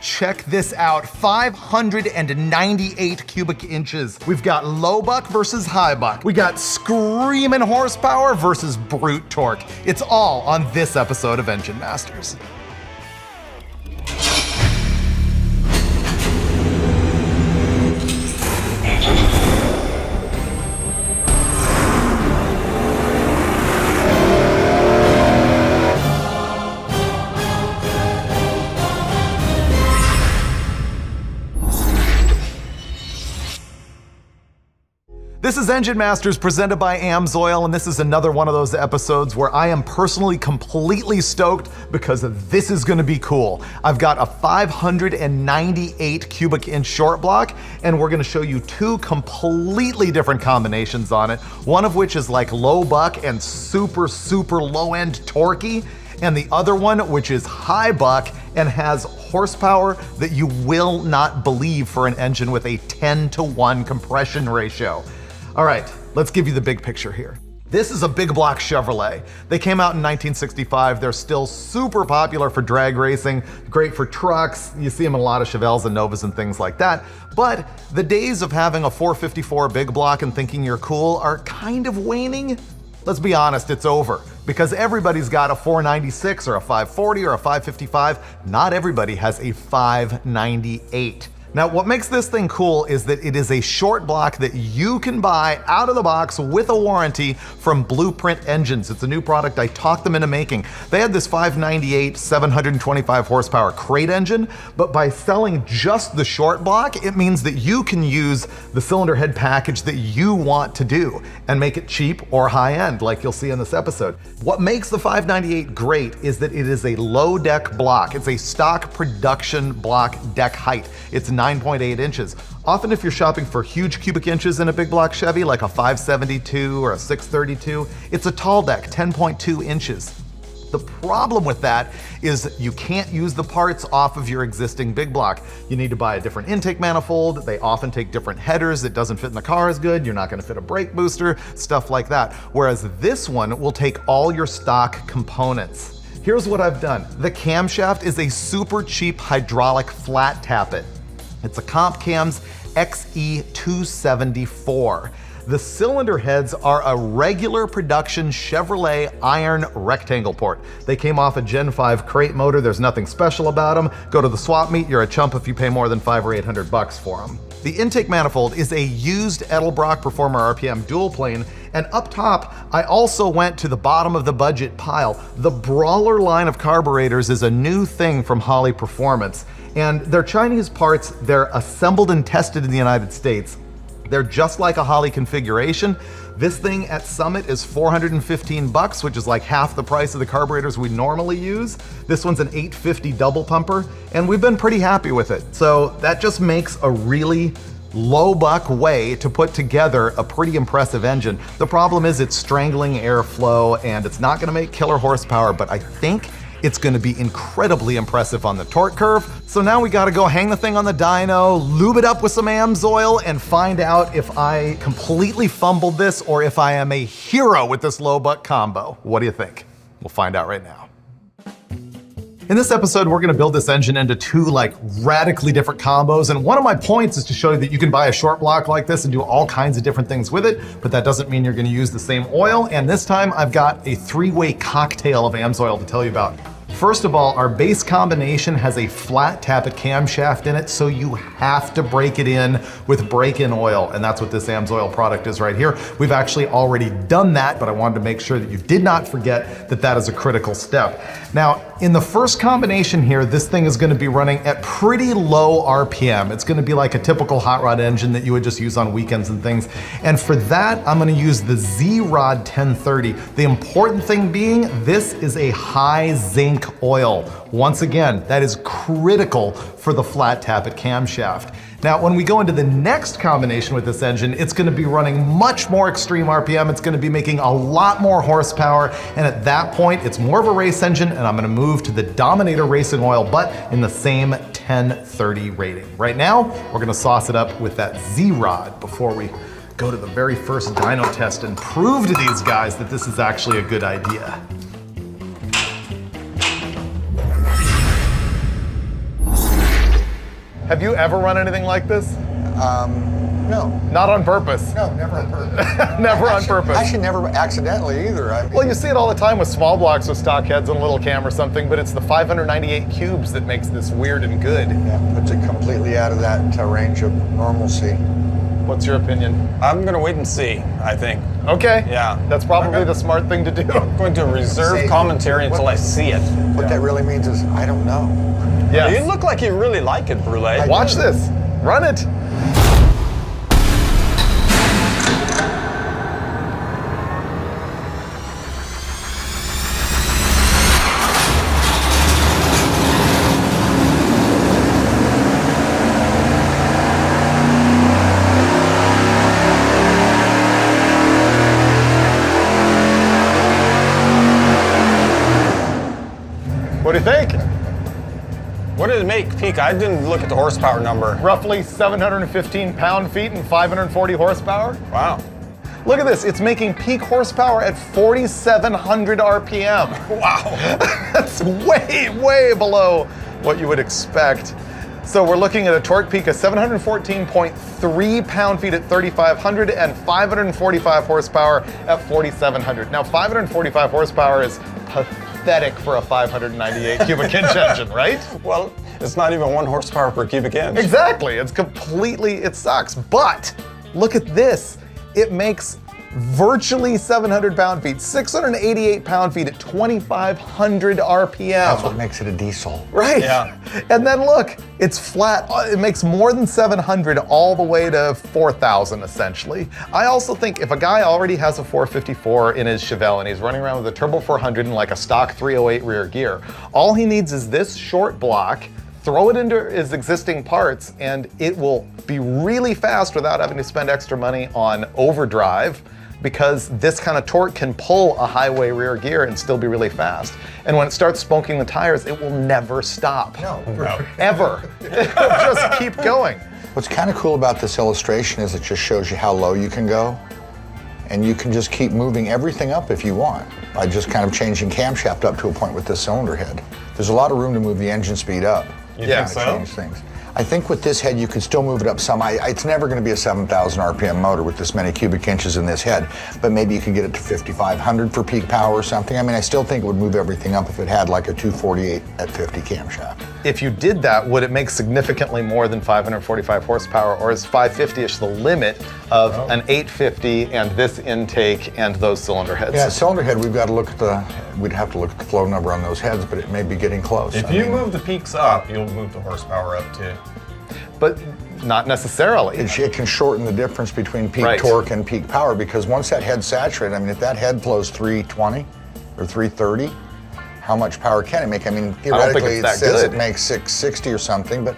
Check this out, 598 cubic inches. We've got low buck versus high buck. We got screaming horsepower versus brute torque. It's all on this episode of Engine Masters. This is Engine Masters presented by AMSOIL, and this is another one of those episodes where I am personally completely stoked because this is gonna be cool. I've got a 598 cubic inch short block, and we're gonna show you two completely different combinations on it. One of which is like low buck and super low end torquey, and the other one which is high buck and has horsepower that you will not believe for an engine with a 10-to-1 compression ratio. All right, let's give you the big picture here. This is a big block Chevrolet. They came out in 1965. They're still super popular for drag racing, great for trucks. You see them in a lot of Chevelles and Novas and things like that. But the days of having a 454 big block and thinking you're cool are kind of waning. Let's be honest, it's over. Because everybody's got a 496 or a 540 or a 555. Not everybody has a 598. Now, what makes this thing cool is that it is a short block that you can buy out of the box with a warranty from Blueprint Engines. It's a new product. I talked them into making. They had this 598, 725 horsepower crate engine, but by selling just the short block, it means that you can use the cylinder head package that you want to do and make it cheap or high end, like you'll see in this episode. What makes the 598 great is that it is a low deck block. It's a stock production block deck height. It's 9.8 inches. Often if you're shopping for huge cubic inches in a big block Chevy, like a 572 or a 632, it's a tall deck, 10.2 inches. The problem with that is you can't use the parts off of your existing big block. You need to buy a different intake manifold. They often take different headers. It doesn't fit in the car as good. You're not gonna fit a brake booster, stuff like that. Whereas this one will take all your stock components. Here's what I've done. The camshaft is a super cheap hydraulic flat tappet. It's a Comp Cams XE274. The cylinder heads are a regular production Chevrolet iron rectangle port. They came off a Gen 5 crate motor. There's nothing special about them. Go to the swap meet, you're a chump if you pay more than $500 or $800 for them. The intake manifold is a used Edelbrock Performer RPM dual plane, and up top, I also went to the bottom of the budget pile. The Brawler line of carburetors is a new thing from Holley Performance, and they're Chinese parts. They're assembled and tested in the United States. They're just like a Holley configuration. This thing at Summit is $415, which is like half the price of the carburetors we normally use. This one's an 850 double pumper, and we've been pretty happy with it. So that just makes a really low buck way to put together a pretty impressive engine. The problem is it's strangling airflow and it's not gonna make killer horsepower, but I think it's gonna be incredibly impressive on the torque curve. So now we gotta go hang the thing on the dyno, lube it up with some AMSOIL, and find out if I completely fumbled this or if I am a hero with this low buck combo. What do you think? We'll find out right now. In this episode, we're gonna build this engine into two radically different combos. And one of my points is to show you that you can buy a short block like this and do all kinds of different things with it, but that doesn't mean you're gonna use the same oil. And this time I've got a three-way cocktail of AMSOIL to tell you about. First of all, our base combination has a flat tappet camshaft in it, so you have to break it in with break-in oil, and that's what this AMSOIL product is right here. We've actually already done that, but I wanted to make sure that you did not forget that that is a critical step. Now, in the first combination here, this thing is gonna be running at pretty low RPM. It's gonna be like a typical hot rod engine that you would just use on weekends and things. And for that, I'm gonna use the Z-Rod 1030. The important thing being, this is a high zinc oil. Once again, that is critical for the flat tappet camshaft. Now, when we go into the next combination with this engine, it's gonna be running much more extreme RPM. It's gonna be making a lot more horsepower. And at that point, it's more of a race engine, and I'm gonna move to the Dominator racing oil, but in the same 1030 rating. Right now, we're gonna sauce it up with that Z-Rod before we go to the very first dyno test and prove to these guys that this is actually a good idea. Have you ever run anything like this? No. Not on purpose? No, never on purpose. Never on purpose. Actually, never accidentally either. I mean, Well, you see it all the time with small blocks with stock heads and a little cam or something, but it's the 598 cubes that makes this weird and good. yeah, puts it completely out of that range of normalcy. What's your opinion? I'm gonna wait and see, I think. Okay. Yeah. That's probably the smart thing to do. I'm going to reserve Say- commentary until I see it. What that really means is, I don't know. Yes. You look like you really like it, Brule. Watch this. Run it. What do you think? What did it make peak? I didn't look at the horsepower number. Roughly 715 pound-feet and 540 horsepower. Wow. Look at this. It's making peak horsepower at 4,700 RPM. Wow. That's way, way below what you would expect. So we're looking at a torque peak of 714.3 pound-feet at 3,500 and 545 horsepower at 4,700. Now, 545 horsepower is pathetic for a 598 cubic inch engine, right? Well, it's not even 1 horsepower per cubic inch. Exactly. It's completely, it sucks. But look at this. It makes virtually 700 pound-feet, 688 pound-feet at 2,500 RPM. That's what makes it a diesel. Right. Yeah. And then look, it's flat. It makes more than 700 all the way to 4,000 essentially. I also think if a guy already has a 454 in his Chevelle and he's running around with a turbo 400 and like a stock 308 rear gear, all he needs is this short block, throw it into his existing parts, and it will be really fast without having to spend extra money on overdrive, because this kind of torque can pull a highway rear gear and still be really fast. And when it starts smoking the tires, it will never stop. No. Ever. It'll just keep going. What's kind of cool about this illustration is it just shows you how low you can go. And you can just keep moving everything up if you want by just kind of changing camshaft up to a point with this cylinder head. There's a lot of room to move the engine speed up. You Yeah, think so? Change things. I think with this head, you could still move it up some. It's never going to be a 7,000 RPM motor with this many cubic inches in this head, but maybe you could get it to 5,500 for peak power or something. I mean, I still think it would move everything up if it had like a 248 at 50 camshaft. If you did that, would it make significantly more than 545 horsepower, or is 550-ish the limit of an 850 and this intake and those cylinder heads? Yeah, cylinder head, we'd have to look at the flow number on those heads, but it may be getting close. If you move the peaks up, you'll move the horsepower up too. But not necessarily. It can shorten the difference between peak Right. torque and peak power, because once that head's saturated, I mean, if that head flows 320 or 330, how much power can it make? I mean, theoretically, it's that it says good. it makes 660 or something, but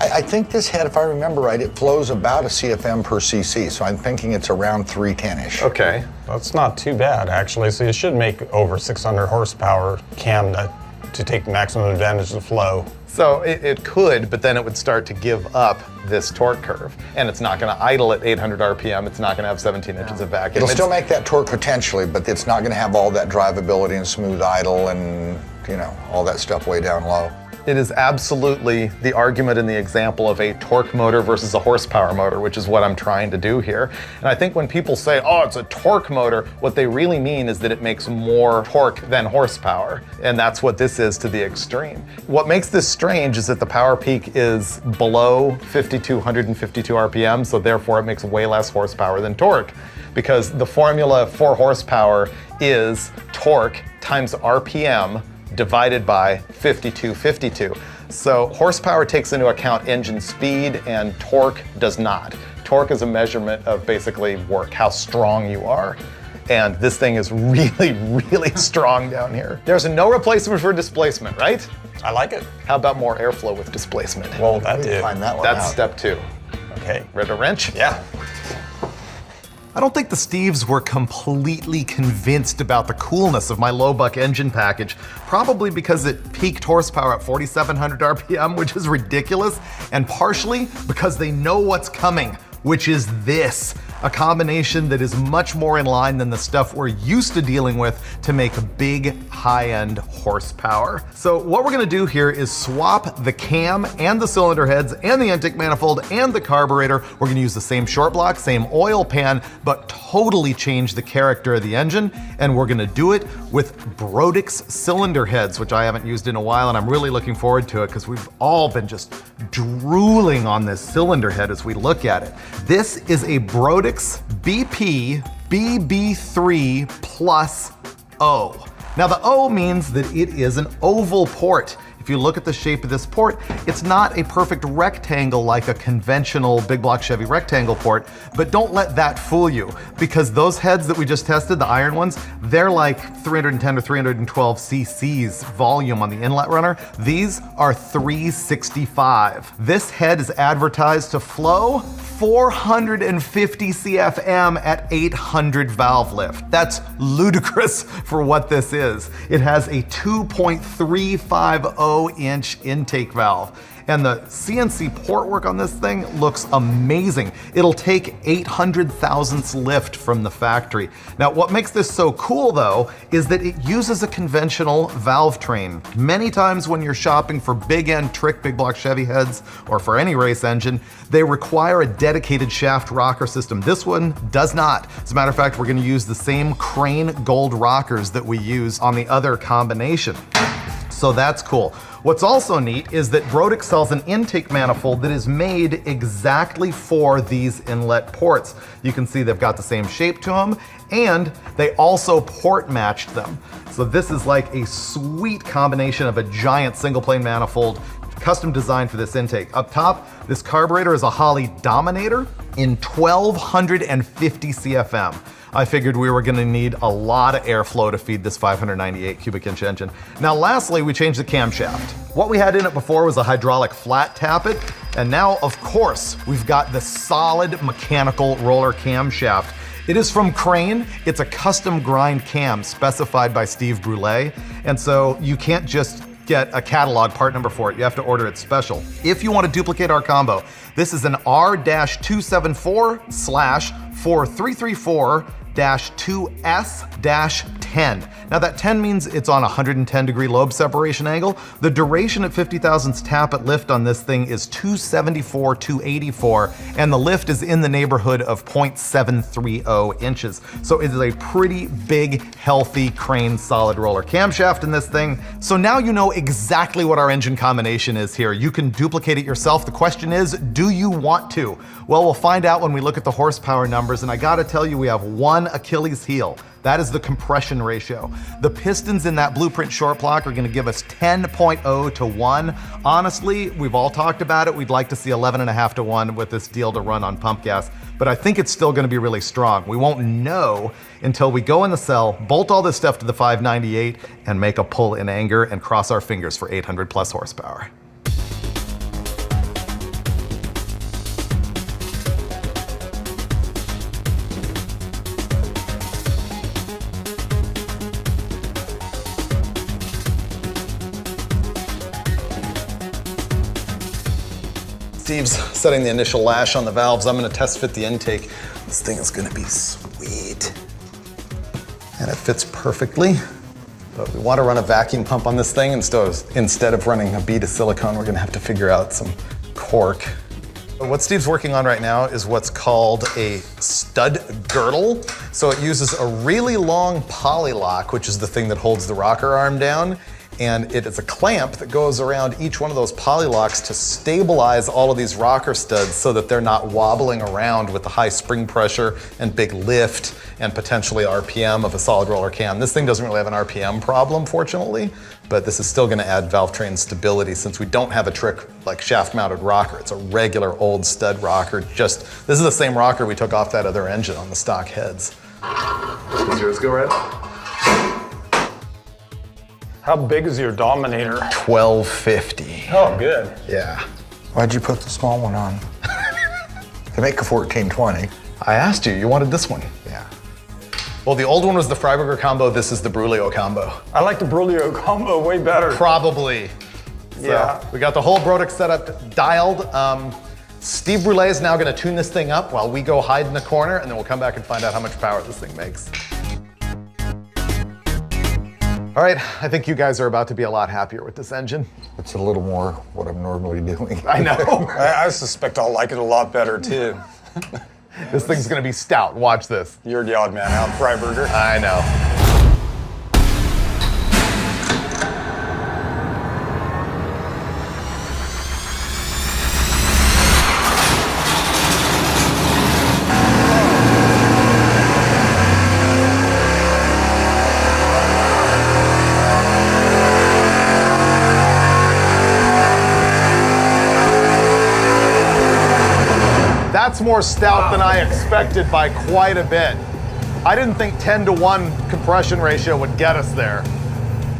I think this head, if I remember right, it flows about a CFM per cc, so I'm thinking it's around 310-ish. Okay. That's not too bad, actually. So you should make over 600 horsepower cam to take maximum advantage of the flow. So it could, but then it would start to give up this torque curve, and it's not going to idle at 800 RPM. It's not going to have 17 inches of vacuum. It'll still make that torque potentially, but it's not going to have all that drivability and smooth idle and, you know, all that stuff way down low. It is absolutely the argument in the example of a torque motor versus a horsepower motor, which is what I'm trying to do here. And I think when people say, oh, it's a torque motor, what they really mean is that it makes more torque than horsepower. And that's what this is to the extreme. What makes this strange is that the power peak is below 5,252 RPM, so therefore it makes way less horsepower than torque, because the formula for horsepower is torque times RPM divided by 5252. So horsepower takes into account engine speed and torque does not. Torque is a measurement of basically work, how strong you are. And this thing is really, really strong down here. There's no replacement for displacement, right? I like it. How about more airflow with displacement? Well, that We need to did. find that one That's out. step 2. Okay. Ready to wrench? Yeah. I don't think the Steves were completely convinced about the coolness of my low buck engine package, probably because it peaked horsepower at 4,700 RPM, which is ridiculous, and partially because they know what's coming, which is this, a combination that is much more in line than the stuff we're used to dealing with to make big, high-end horsepower. So what we're gonna do here is swap the cam and the cylinder heads and the intake manifold and the carburetor. We're gonna use the same short block, same oil pan, but totally change the character of the engine, and we're gonna do it with Brodix cylinder heads, which I haven't used in a while, and I'm really looking forward to it because we've all been just drooling on this cylinder head as we look at it. This is a Brodix BP BB3 Plus O. Now the O means that it is an oval port. If you look at the shape of this port, it's not a perfect rectangle like a conventional big block Chevy rectangle port, but don't let that fool you, because those heads that we just tested, the iron ones, they're like 310 or 312 cc's volume on the inlet runner. These are 365. This head is advertised to flow 450 CFM at 800 valve lift. That's ludicrous for what this is. It has a 2.350-inch intake valve. And the CNC port work on this thing looks amazing. It'll take 800 thousandths lift from the factory. Now, what makes this so cool though, is that it uses a conventional valve train. Many times when you're shopping for big end trick big block Chevy heads, or for any race engine, they require a dedicated shaft rocker system. This one does not. As a matter of fact, we're gonna use the same Crane Gold rockers that we use on the other combination. So that's cool. What's also neat is that Brodix sells an intake manifold that is made exactly for these inlet ports. You can see they've got the same shape to them, and they also port matched them. So this is like a sweet combination of a giant single plane manifold, custom designed for this intake. Up top, this carburetor is a Holley Dominator in 1250 CFM. I figured we were gonna need a lot of airflow to feed this 598 cubic inch engine. Now lastly, we changed the camshaft. What we had in it before was a hydraulic flat tappet, and now of course, we've got the solid mechanical roller camshaft. It is from Crane. It's a custom grind cam specified by Steve Brule, and so you can't just get a catalog part number for it. You have to order it special. If you want to duplicate our combo, this is an R-274/4334-2S-10. Now that 10 means it's on a 110 degree lobe separation angle. The duration at 50 thousandths tap at lift on this thing is 274, 284, and the lift is in the neighborhood of 0.730 inches. So it is a pretty big, healthy Crane solid roller camshaft in this thing. So now you know exactly what our engine combination is here. You can duplicate it yourself. The question is, do you want to? Well, we'll find out when we look at the horsepower numbers, and I gotta tell you, we have one Achilles heel. That is the compression ratio. The pistons in that blueprint short block are gonna give us 10.0 to 1. Honestly, we've all talked about it. We'd like to see 11.5 to 1 with this deal to run on pump gas, but I think it's still gonna be really strong. We won't know until we go in the cell, bolt all this stuff to the 598, and make a pull in anger and cross our fingers for 800 plus horsepower. Steve's setting the initial lash on the valves. I'm gonna test fit the intake. This thing is gonna be sweet. And it fits perfectly. But we wanna run a vacuum pump on this thing instead of running a bead of silicone. We're gonna have to figure out some cork. What Steve's working on right now is what's called a stud girdle. So it uses a really long poly lock, which is the thing that holds the rocker arm down. And it is a clamp that goes around each one of those poly locks to stabilize all of these rocker studs so that they're not wobbling around with the high spring pressure and big lift and potentially RPM of a solid roller cam. This thing doesn't really have an RPM problem, fortunately, but this is still gonna add valve train stability since we don't have a trick like shaft mounted rocker. It's a regular old stud rocker. This is the same rocker we took off that other engine on the stock heads. Does yours go right? How big is your Dominator? 1250. Oh, good. Yeah. Why'd you put the small one on? They make a 1420. I asked you wanted this one. Yeah. Well, the old one was the Freiburger combo, this is the Brulio combo. I like the Brulio combo way better. Probably. So Yeah. we got the whole Brodix setup dialed. Steve Brulé is now gonna tune this thing up while we go hide in the corner, and then we'll come back and find out how much power this thing makes. All right, I think you guys are about to be a lot happier with this engine. It's a little more what I'm normally doing. I know. I suspect I'll like it a lot better too. This thing's gonna be stout, watch this. You're the odd man out, Freiberger. I know. That's more stout than I expected by quite a bit. I didn't think 10-to-1 compression ratio would get us there.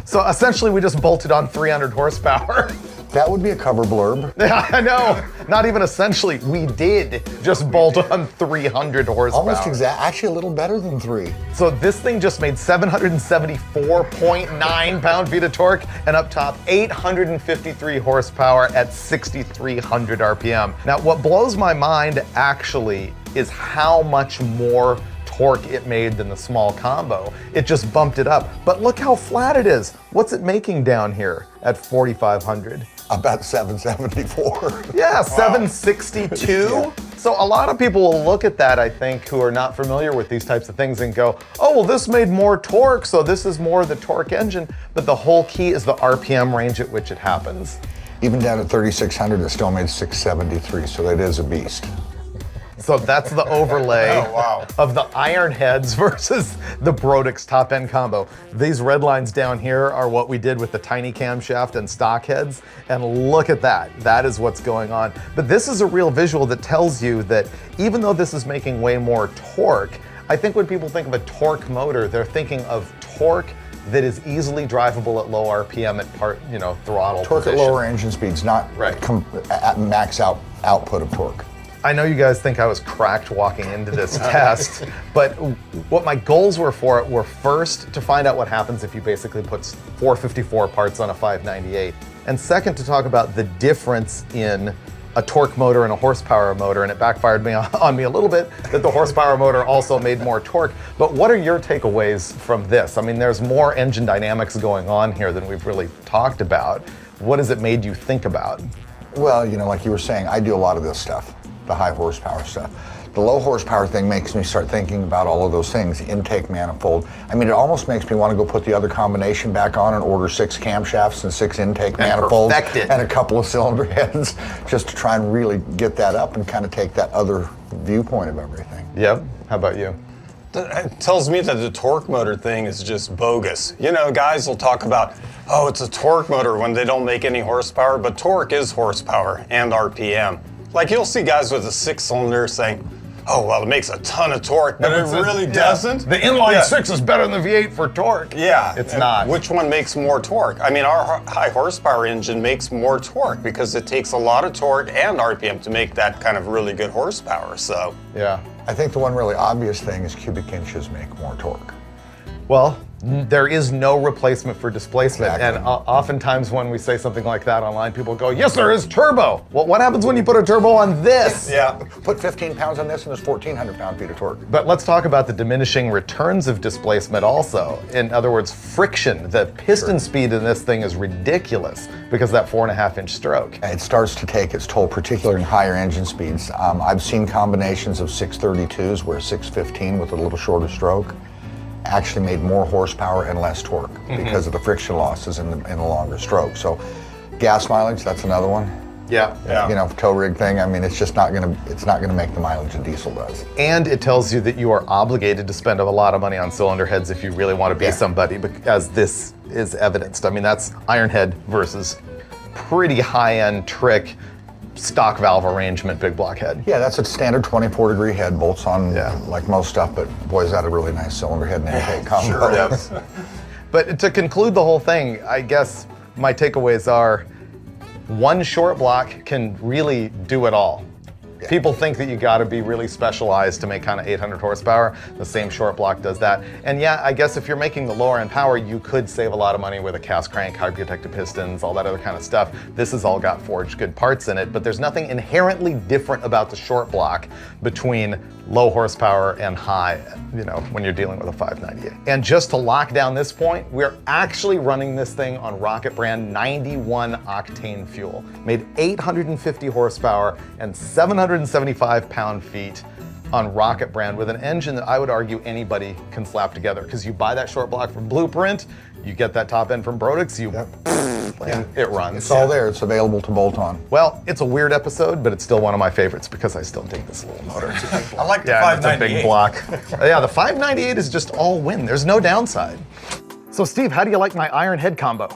So essentially we just bolted on 300 horsepower. That would be a cover blurb. Yeah, I know. Not even essentially, we did just bolt on 300 horsepower. Almost exact, actually a little better than 3. So this thing just made 774.9 pound-feet of torque, and up top, 853 horsepower at 6,300 RPM. Now, what blows my mind actually is how much more torque it made than the small combo. It just bumped it up. But look how flat it is. What's it making down here at 4,500? About 774. Yeah, 762. Yeah. So a lot of people will look at that, I think, who are not familiar with these types of things and go, oh, well, this made more torque, so this is more the torque engine. But the whole key is the RPM range at which it happens. Even down at 3,600, it still made 673, so that is a beast. So that's the overlay of the iron heads versus the Brodix top end combo. These red lines down here are what we did with the tiny camshaft and stock heads. And look at that. That is what's going on. But this is a real visual that tells you that even though this is making way more torque, I think when people think of a torque motor, they're thinking of torque that is easily drivable at low RPM at throttle Torque position. at lower engine speeds, not at max output of torque. I know you guys think I was cracked walking into this test, but what my goals were for it were first to find out what happens if you basically put 454 parts on a 598, and second to talk about the difference in a torque motor and a horsepower motor, and it backfired on me a little bit that the horsepower motor also made more torque. But what are your takeaways from this? I mean, there's more engine dynamics going on here than we've really talked about. What has it made you think about? Well, like you were saying, I do a lot of this stuff. The high horsepower stuff. The low horsepower thing makes me start thinking about all of those things, intake manifold. I mean, it almost makes me want to go put the other combination back on and order 6 camshafts and 6 intake manifolds and a couple of cylinder heads just to try and really get that up and kind of take that other viewpoint of everything. Yep. How about you? It tells me that the torque motor thing is just bogus. Guys will talk about, oh, it's a torque motor when they don't make any horsepower, but torque is horsepower and RPM. Like you'll see guys with a 6-cylinder saying, oh, well, it makes a ton of torque, but it really doesn't. The inline 6 is better than the V8 for torque. Yeah. It's not. Which one makes more torque? I mean, our high horsepower engine makes more torque because it takes a lot of torque and RPM to make that kind of really good horsepower, so. Yeah. I think the one really obvious thing is cubic inches make more torque. Well, there is no replacement for displacement. Exactly. And oftentimes when we say something like that online, people go, yes, there is turbo. Well, what happens when you put a turbo on this? Yeah. Put 15 pounds on this and there's 1,400 pound-feet of torque. But let's talk about the diminishing returns of displacement also. In other words, friction. The piston speed in this thing is ridiculous because of that 4.5-inch stroke. It starts to take its toll, particularly in higher engine speeds. I've seen combinations of 632s where 615 with a little shorter stroke actually made more horsepower and less torque because of the friction losses in the longer stroke. So gas mileage, that's another one. Yeah. Tow rig thing. I mean, it's just not gonna make the mileage a diesel does. And it tells you that you are obligated to spend a lot of money on cylinder heads if you really want to be somebody, as this is evidenced. I mean, that's iron head versus pretty high-end trick stock valve arrangement big block head. Yeah, that's a standard 24-degree head, bolts on like most stuff, but boy, is that a really nice cylinder head and intake combo. Sure. But to conclude the whole thing, I guess my takeaways are one short block can really do it all. People think that you got to be really specialized to make kind of 800 horsepower. The same short block does that. And yeah, I guess if you're making the lower end power, you could save a lot of money with a cast crank, high protected pistons, all that other kind of stuff. This has all got forged good parts in it, but there's nothing inherently different about the short block between low horsepower and high, when you're dealing with a 598. And just to lock down this point, we're actually running this thing on Rocket brand 91 octane fuel. Made 850 horsepower and 775 pound-feet on Rocket brand with an engine that I would argue anybody can slap together, because you buy that short block from Blueprint, you get that top end from Brodix, and it runs. It's all there. It's available to bolt on. Well, it's a weird episode, but it's still one of my favorites because I still dig this little motor. I like the 598. It's a big block. Yeah, the 598 is just all win. There's no downside. So Steve, how do you like my iron head combo?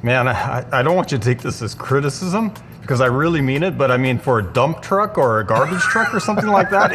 Man, I don't want you to take this as criticism, because I really mean it, but I mean for a dump truck or a garbage truck or something like that,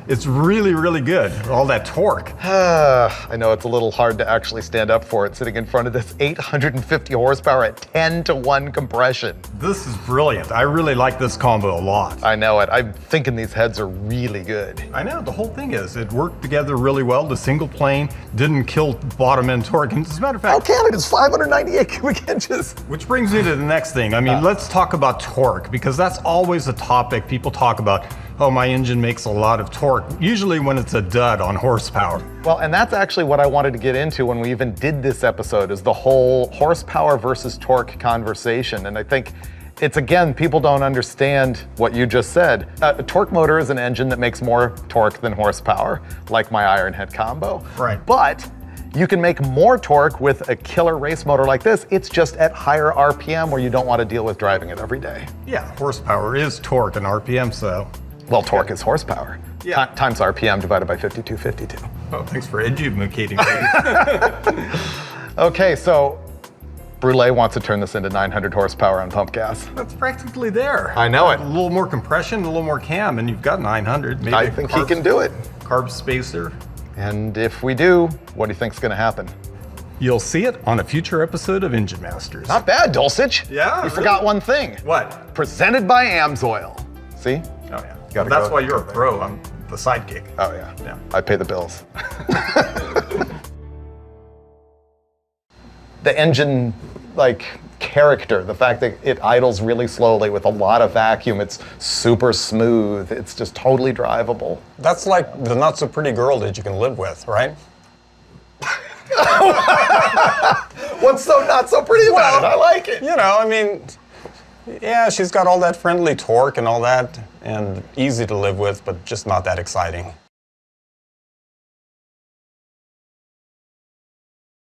it's really, really good. All that torque. I know it's a little hard to actually stand up for it sitting in front of this 850 horsepower at 10-to-1 compression. This is brilliant. I really like this combo a lot. I know it. I'm thinking these heads are really good. I know, the whole thing is, it worked together really well. The single plane didn't kill bottom end torque. And as a matter of fact, how can it? It's 598 cubic inches. Which brings me to the next thing. I mean, let's talk about torque, because that's always a topic people talk about. Oh, my engine makes a lot of torque, usually when it's a dud on horsepower. Well, and that's actually what I wanted to get into when we even did this episode, is the whole horsepower versus torque conversation. And I think it's, again, people don't understand what you just said. A torque motor is an engine that makes more torque than horsepower, like my iron head combo. Right. But you can make more torque with a killer race motor like this. It's just at higher RPM where you don't want to deal with driving it every day. Yeah, horsepower is torque and RPM, so. Well, torque is horsepower. Yeah. Times RPM divided by 5252. Oh, thanks for educating me. Okay, so Brule wants to turn this into 900 horsepower on pump gas. That's practically there. I know it. A little more compression, a little more cam, and you've got 900. Maybe I think he can do it. Carb spacer. And if we do, what do you think's gonna happen? You'll see it on a future episode of Engine Masters. Not bad, Dulcich. Yeah, You really? forgot one thing. What? Presented by AMSOIL. See? Oh yeah. Gotta That's go why you're a there. pro. I'm the sidekick. Oh yeah. Yeah. I pay the bills. The engine, character, the fact that it idles really slowly with a lot of vacuum, it's super smooth, it's just totally drivable. That's like the not so pretty girl that you can live with, right? What's so not so pretty about it? I like it. I mean, yeah, she's got all that friendly torque and all that, and easy to live with, but just not that exciting.